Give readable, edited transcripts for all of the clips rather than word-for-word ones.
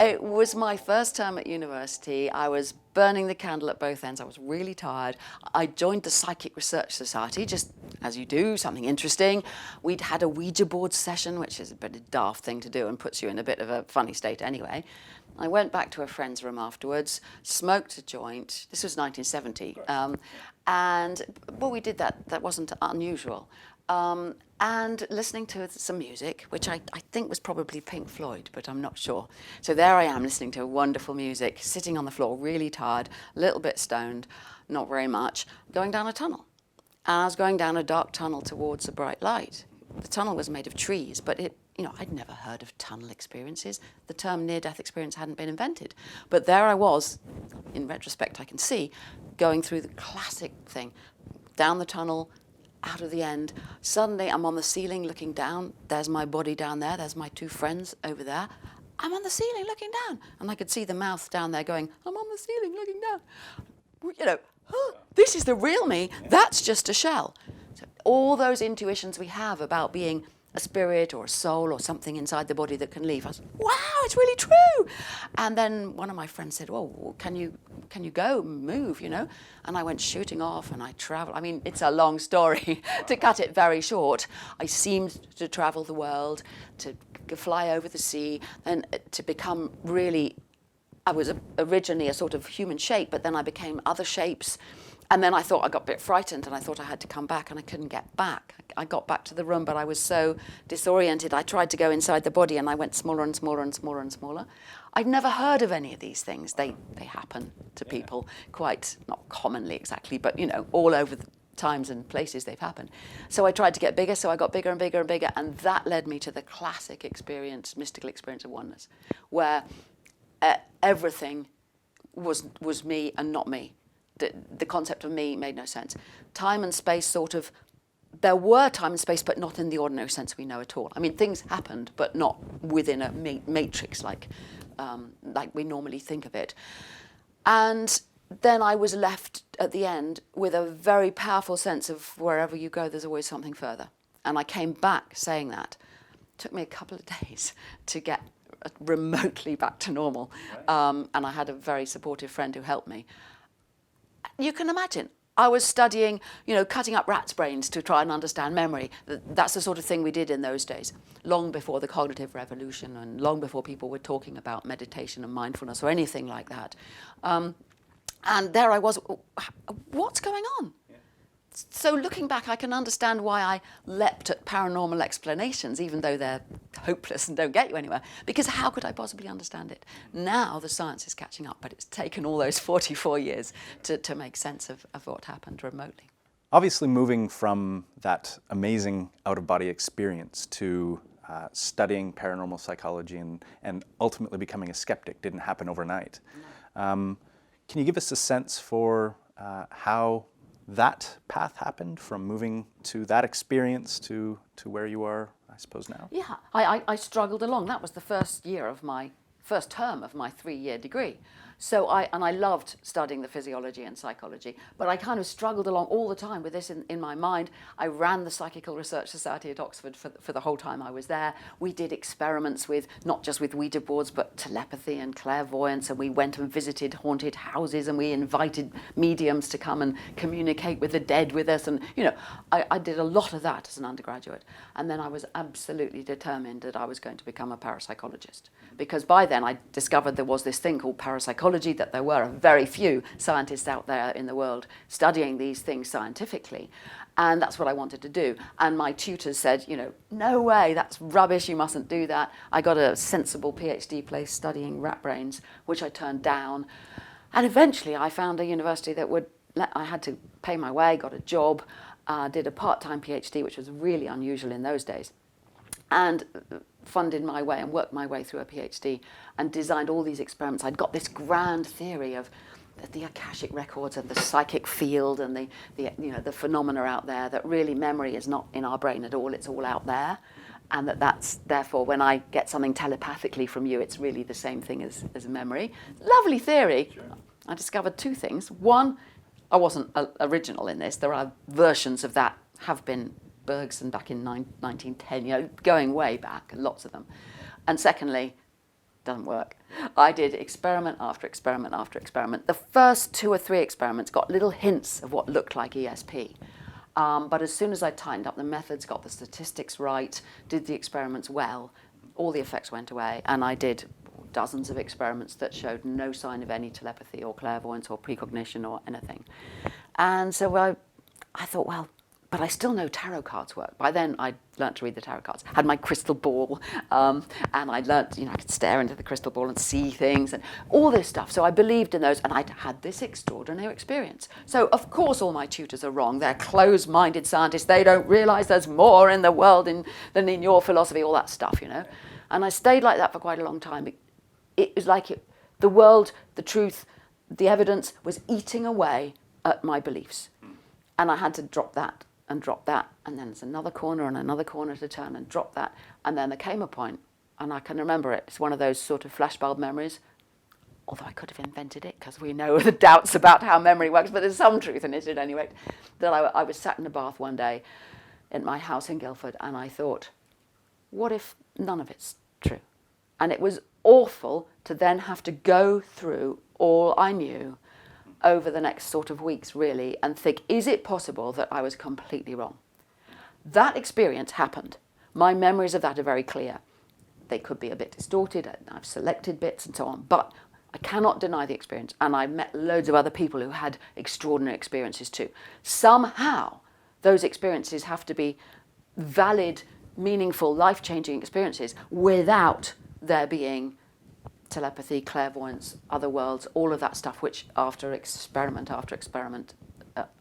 It was my first term at university. I was burning the candle at both ends. I was really tired. I joined the Psychic Research Society, just as you do, something interesting. We'd had a Ouija board session, which is a bit of a daft thing to do and puts you in a bit of a funny state anyway. I went back to a friend's room afterwards, smoked a joint. This was 1970. And well, we did that. That wasn't unusual. And listening to some music, which I think was probably Pink Floyd, but I'm not sure. So there I am listening to wonderful music, sitting on the floor, really tired, a little bit stoned, not very much, going down a tunnel. And I was going down a dark tunnel towards a bright light. The tunnel was made of trees, but I'd never heard of tunnel experiences. The term near-death experience hadn't been invented. But there I was, in retrospect I can see, going through the classic thing, down the tunnel, out of the end. Suddenly I'm on the ceiling looking down. There's my body down there. There's my two friends over there. I'm on the ceiling looking down. And I could see the mouth down there going, I'm on the ceiling looking down. This is the real me. That's just a shell. So all those intuitions we have about being a spirit or a soul or something inside the body that can leave. I was, wow, it's really true. And then one of my friends said, well, can you go, move, And I went shooting off and I traveled. I mean, it's a long story. To cut it very short, I seemed to travel the world, to fly over the sea, and to become really, I was originally a sort of human shape, but then I became other shapes. And then I thought I got a bit frightened and I thought I had to come back and I couldn't get back. I got back to the room, but I was so disoriented. I tried to go inside the body and I went smaller and smaller and smaller and smaller. I'd never heard of any of these things. They happen to people quite, not commonly exactly, but all over the times and places they've happened. So I tried to get bigger, so I got bigger and bigger and bigger, and that led me to the classic experience, mystical experience of oneness, where everything was me and not me. The concept of me made no sense. Time and space there were time and space, but not in the ordinary sense we know at all. I mean, things happened, but not within a matrix like we normally think of it. And then I was left at the end with a very powerful sense of wherever you go, there's always something further. And I came back saying that. It took me a couple of days to get remotely back to normal. Right. And I had a very supportive friend who helped me. You can imagine, I was studying, cutting up rats' brains to try and understand memory. That's the sort of thing we did in those days, long before the cognitive revolution and long before people were talking about meditation and mindfulness or anything like that. And there I was, what's going on? So looking back, I can understand why I leapt at paranormal explanations, even though they're hopeless and don't get you anywhere, because how could I possibly understand it? Now the science is catching up, but it's taken all those 44 years to make sense of what happened remotely. Obviously, moving from that amazing out-of-body experience to studying paranormal psychology and ultimately becoming a skeptic didn't happen overnight. No. Can you give us a sense for how that path happened, from moving to that experience to where you are, I suppose, now? Yeah, I struggled along. That was the first term of my 3-year degree. So I loved studying the physiology and psychology, but I kind of struggled along all the time with this in my mind. I ran the Psychical Research Society at Oxford for the whole time I was there. We did experiments with, not just with Ouija boards, but telepathy and clairvoyance, and we went and visited haunted houses, and we invited mediums to come and communicate with the dead with us, and I did a lot of that as an undergraduate. And then I was absolutely determined that I was going to become a parapsychologist, because by then I discovered there was this thing called parapsychology, that there were very few scientists out there in the world studying these things scientifically. And that's what I wanted to do. And my tutors said, no way, that's rubbish, you mustn't do that. I got a sensible PhD place studying rat brains, which I turned down. And eventually I found a university that I had to pay my way, got a job, did a part-time PhD, which was really unusual in those days. And funded my way and worked my way through a PhD and designed all these experiments. I'd got this grand theory of the Akashic records and the psychic field and the phenomena out there, that really memory is not in our brain at all, it's all out there. And that's therefore when I get something telepathically from you, it's really the same thing as memory. Lovely theory. Sure. I discovered two things. One, I wasn't original in this. There are versions of that, have been Bergson back in 1910, going way back, lots of them. And secondly, doesn't work. I did experiment after experiment after experiment. The first 2 or 3 experiments got little hints of what looked like ESP. But as soon as I tightened up the methods, got the statistics right, did the experiments well, all the effects went away, and I did dozens of experiments that showed no sign of any telepathy or clairvoyance or precognition or anything. And so I thought, well, but I still know tarot cards work. By then, I'd learnt to read the tarot cards. Had my crystal ball, and I learnt, I could stare into the crystal ball and see things and all this stuff. So I believed in those, and I'd had this extraordinary experience. So, of course, all my tutors are wrong. They're closed-minded scientists. They don't realize there's more in the world than in your philosophy, all that stuff, And I stayed like that for quite a long time. It was like the world, the truth, the evidence was eating away at my beliefs. And I had to drop that, and then there's another corner to turn, and drop that. And then there came a point, and I can remember it. It's one of those sort of flashbulb memories, although I could have invented it, because we know the doubts about how memory works, but there's some truth in it at any rate. That I was sat in a bath one day at my house in Guildford, and I thought, what if none of it's true? And it was awful to then have to go through all I knew over the next sort of weeks, really, and think, is it possible that I was completely wrong? That experience happened. My memories of that are very clear. They could be a bit distorted, I've selected bits and so on, but I cannot deny the experience, and I met loads of other people who had extraordinary experiences too. Somehow, those experiences have to be valid, meaningful, life-changing experiences without there being telepathy, clairvoyance, other worlds, all of that stuff, which after experiment after experiment,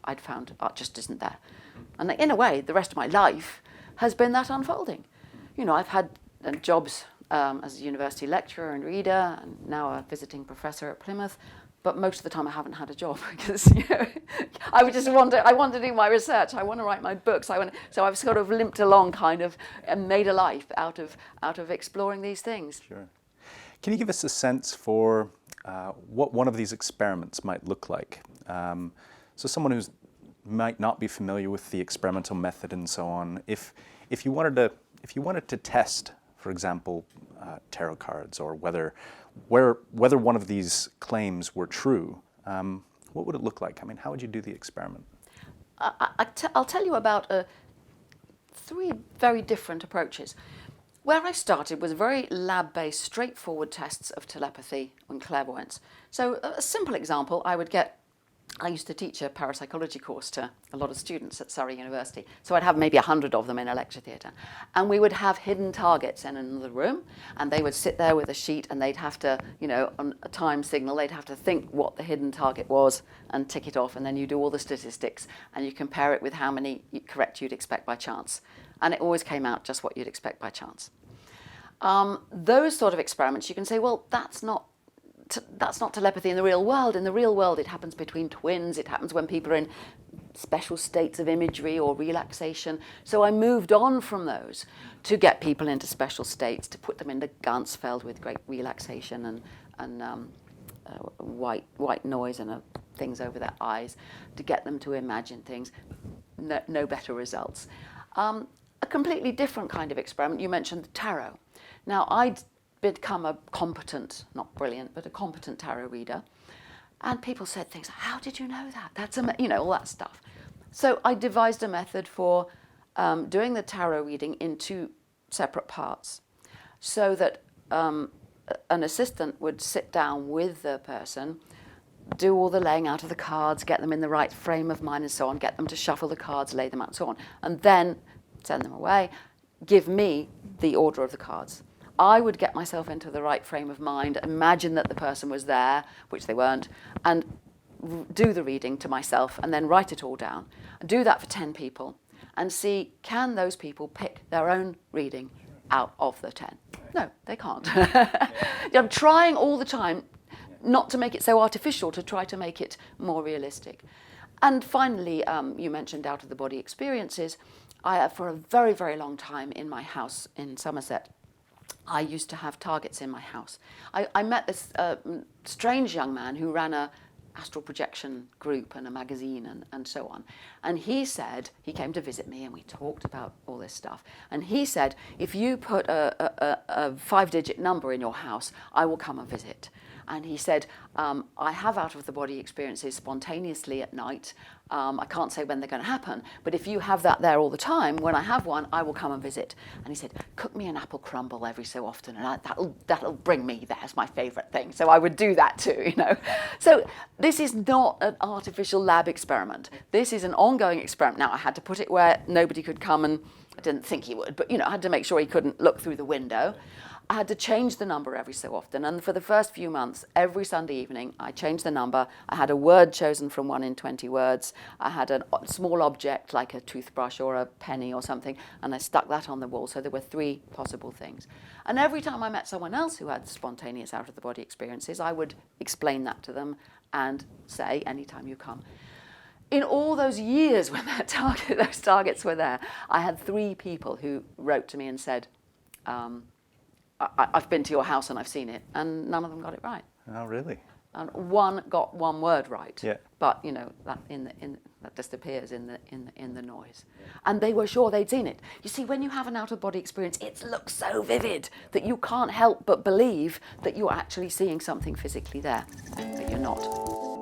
I'd found just isn't there. And in a way, the rest of my life has been that unfolding. I've had jobs as a university lecturer and reader, and now a visiting professor at Plymouth, but most of the time I haven't had a job because I would just want to do my research. I want to write my books. So I've sort of limped along, kind of, and made a life out of exploring these things. Sure. Can you give us a sense for what one of these experiments might look like? So someone who might not be familiar with the experimental method and so on, if you wanted to test, for example, tarot cards, or whether one of these claims were true, what would it look like? I mean, how would you do the experiment? I'll tell you about 3 very different approaches. Where I started was very lab-based, straightforward tests of telepathy and clairvoyance. So a simple example, I used to teach a parapsychology course to a lot of students at Surrey University. So I'd have maybe 100 of them in a lecture theatre. And we would have hidden targets in another room, and they would sit there with a sheet, and they'd have to, on a time signal, they'd have to think what the hidden target was and tick it off, and then you do all the statistics, and you compare it with how many correct you'd expect by chance. And it always came out just what you'd expect by chance. Those sort of experiments, you can say, well, that's not telepathy in the real world. In the real world, it happens between twins. It happens when people are in special states of imagery or relaxation. So I moved on from those to get people into special states, to put them into Ganzfeld with great relaxation and white noise and things over their eyes, to get them to imagine things. No better results. A completely different kind of experiment. You mentioned the tarot. Now, I'd become a competent, not brilliant, but a competent tarot reader. And people said things, how did you know that? That's all that stuff. So I devised a method for doing the tarot reading in 2 separate parts, so that an assistant would sit down with the person, do all the laying out of the cards, get them in the right frame of mind and so on, get them to shuffle the cards, lay them out and so on, and then send them away, give me the order of the cards. I would get myself into the right frame of mind, imagine that the person was there, which they weren't, and do the reading to myself, and then write it all down. Do that for 10 people, and see, can those people pick their own reading out of the 10? No, they can't. I'm trying all the time not to make it so artificial, to try to make it more realistic. And finally, you mentioned out-of-the-body experiences. For a very, very long time in my house in Somerset, I used to have targets in my house. I met this strange young man who ran a astral projection group and a magazine and so on. And he said, he came to visit me and we talked about all this stuff. And he said, if you put a 5-digit number in your house, I will come and visit. And he said, I have out-of-the-body experiences spontaneously at night. I can't say when they're going to happen, but if you have that there all the time, when I have one, I will come and visit. And he said, cook me an apple crumble every so often, and that'll bring me there. It's my favourite thing. So I would do that too, you know. So this is not an artificial lab experiment. This is an ongoing experiment. Now, I had to put it where nobody could come, and I didn't think he would, but, you know, I had to make sure he couldn't look through the window. I had to change the number every so often, and for the first few months, every Sunday evening, I changed the number. I had a word chosen from 1 in 20 words. I had a small object like a toothbrush or a penny or something, and I stuck that on the wall, so there were 3 possible things. And every time I met someone else who had spontaneous out-of-the-body experiences, I would explain that to them and say, anytime you come. In all those years when those targets were there, I had 3 people who wrote to me and said, I've been to your house and I've seen it, and none of them got it right. Oh, really? And one got one word right, yeah. But you know that that just appears in the noise. And they were sure they'd seen it. You see, when you have an out-of-body experience, it looks so vivid that you can't help but believe that you're actually seeing something physically there, but you're not.